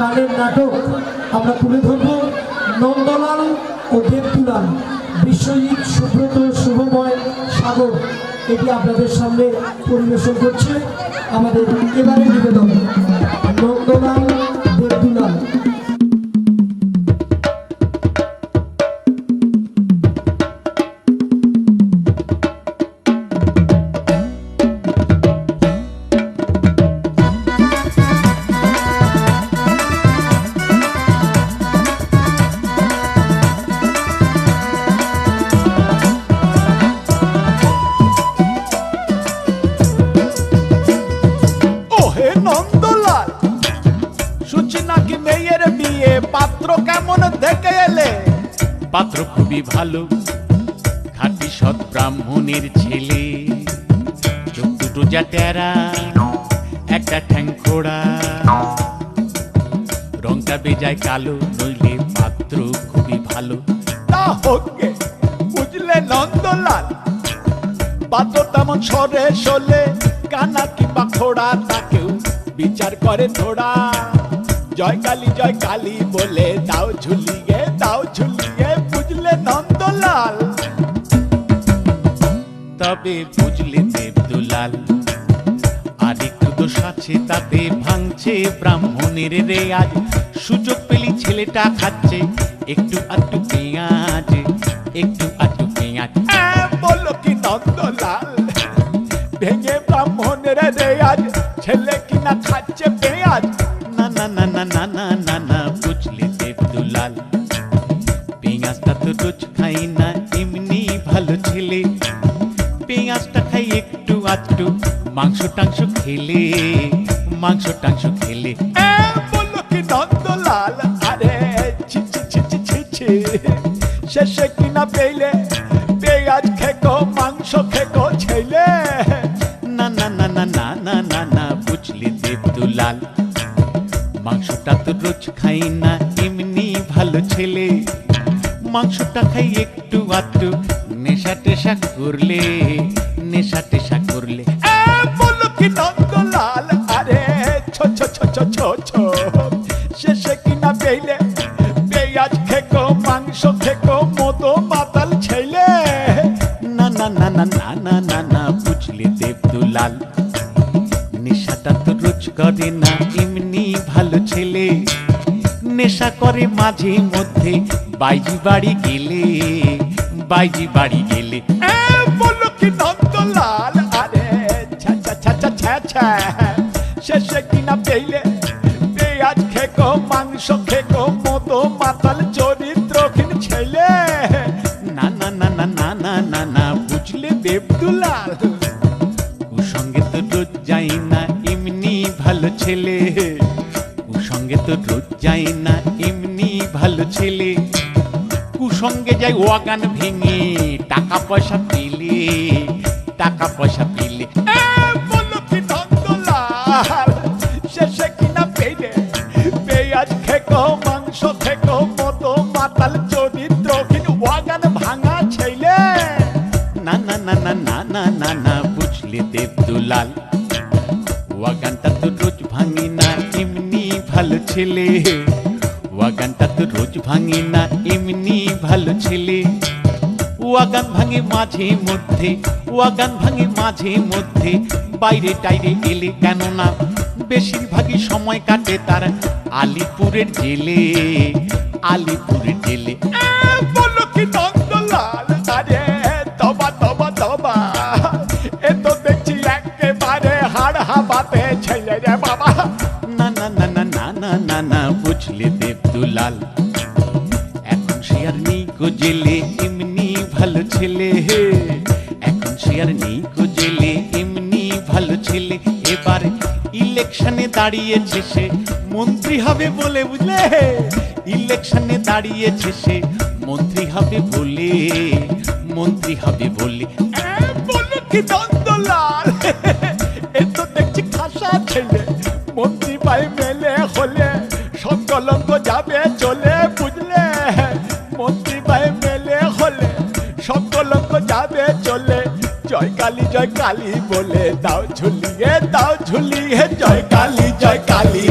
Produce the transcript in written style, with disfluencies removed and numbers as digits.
গানের নাটক আমরা তুলে ধরব। নন্দলাল ও দেবদুলাল, বিশ্বজিৎ, সুব্রত, শুভময়, সাগর এটি আপনাদের সামনে পরিবেশন করছে। আমাদের এবারে নিবেদন নন্দলাল, দেবদুলাল। নন্দলাল, শুনছি নাকি মেয়ের বিয়ে, পাত্র কেমন দেখে এলে? পাত্র খুবই ভালো, খাঁটি সৎ ব্রাহ্মণের ছেলে, চোখ দুটো যা টেরা, একটা ঠ্যাং খোড়া, রংটা বেজায় কালো, নইলে পাত্র খুবই ভালো। তা হোক গে, বুঝলে নন্দলাল, পাত্র তেমন সরে সলে, কানা কিংবা খোড়া তাকেও বিচার করে থোড়া। জয় কালী বলে দাও ঝুলিয়ে, দাও ঝুলিয়ে, বুঝলে নন্দলাল। তবে বুঝলে দেবদুলাল, আর একটু দোষ আছে তাতে, ভাঙছে ব্রাহ্মণের রেয়াজ। সুযোগ পেলি ছেলেটা খাচ্ছে একটু আধটু পেঁয়াজ, একটু আধটু পেঁয়াজ। বলো কি নন্দলাল, ভেঙে ব্রাহ্মণের রেয়াজ, ছেলে কিনা খাচ্ছে পেঁয়াজ? না না না না না না না না, বুঝলে দেবদুলাল, পেঁয়াজটা তো রোজ খাই না, এমনি ভালো ছেলে। পেঁয়াজটা খাই একটু আধটু, মাংস টাংস খেলে, মাংস টাংস খেলে। বললো কি নন্দলাল, আরে ছি ছি ছি ছি ছি ছি, শেষে কিনা পেলে পেঁয়াজ খেকো, মাংস খেকো ছেলে। না না না না না না না না, বুঝলে দেবদুলাল, মাংসটা তো রোজ খাই না, এমনি ভালো ছেলে। মাংসটা খাই একটু আধটু, নেশা টেশা করলে, নেশা টেশা করলে। বললো কি নন্দলাল, আরে ছো ছো ছো ছো ছো ছো, শেষে কিনা পেলে পেঁয়াজ খেকো, মাংস খেকো, মতো মাতাল ছেলে। না না না না না না না না, বুঝলে দেবদুলাল, নেশাটা তো রোজ করে না, এমনি ভালো ছেলে। নেশা করে মাঝে মধ্যে, বাইজি বাড়ি গেলে, বাইজি বাড়ি গেলে। বললো কি নন্দলাল, আরে ছ্যা ছ্যা ছ্যা ছ্যা ছ্যা ছ্যা, শেষে কিনা পেলে পেঁয়াজ খেকো, মাংস খেকো, মতো মাতাল চরিত্রহীন ছেলে। না না না না না না না না, বুঝলে দেবদুলাল, কুসঙ্গে তো রোজ যাই না, এমনি ভালো ছেলে। কুসঙ্গে তো রোজ যাই না, এমনি ভালো ছেলে। কুসঙ্গে যাই ওয়াগান ভেঙে, টাকা পয়সা পেলে, টাকা পয়সা পেলে। বললো কি নন্দলাল, শেষে কিনা পেলে পেঁয়াজ খেকো, মাংস খেকো, মতো মাতাল চরিত্রহীন ওয়াগান ভাঙা ছেলে। না না না না না না না না, বুঝলে দেবদুলাল, ওয়াগানটা তো রোজ ভাঙি না, এমনি ভালো ছেলে। ওয়াগানটা তো রোজ ভাঙি না, এমনি ভালো ছেলে। ওয়াগান ভাঙে মাঝে মধ্যে, ওয়াগান ভাঙে মাঝে মধ্যে, বাইরে টাইরে এলে, কেননা বেশিরভাগই সময় কাটে তার আলিপুরের জেলে, আলিপুরের জেলে। বললো কি নন্দলাল, আরে তবা তবা তবা, এ তো দেখছি একেবারে হাড় হাবাতে ছেলে রে বাবা। না না না না না না না না, বুঝলে দেবদুলাল, এখন সে আর নেই গো জেলে, এমনি ভালো ছেলে। এখন সে আর নেই গো জেলে, এমনি ভালো ছেলে। এবার ইলেকশনে দাঁড়িয়েছে সে, মন্ত্রী হবে বলে, বুঝলে, ইলেকশনে দাঁড়িয়েছে সে, মন্ত্রী হবে বলে, মন্ত্রী হবে বলে। বললো কি নন্দলাল, এ তো দেখছি খাসা ছেলে, মন্ত্রী পাই মেলে হলে সব কলঙ্ক যাবে চলে, বুঝলে, মন্ত্রী পাই মেলে হলে সব কলঙ্ক যাবে চলে। জয় কালী বলে দাও ঝুলিয়ে, দাও ঝুলিয়ে, জয় কালী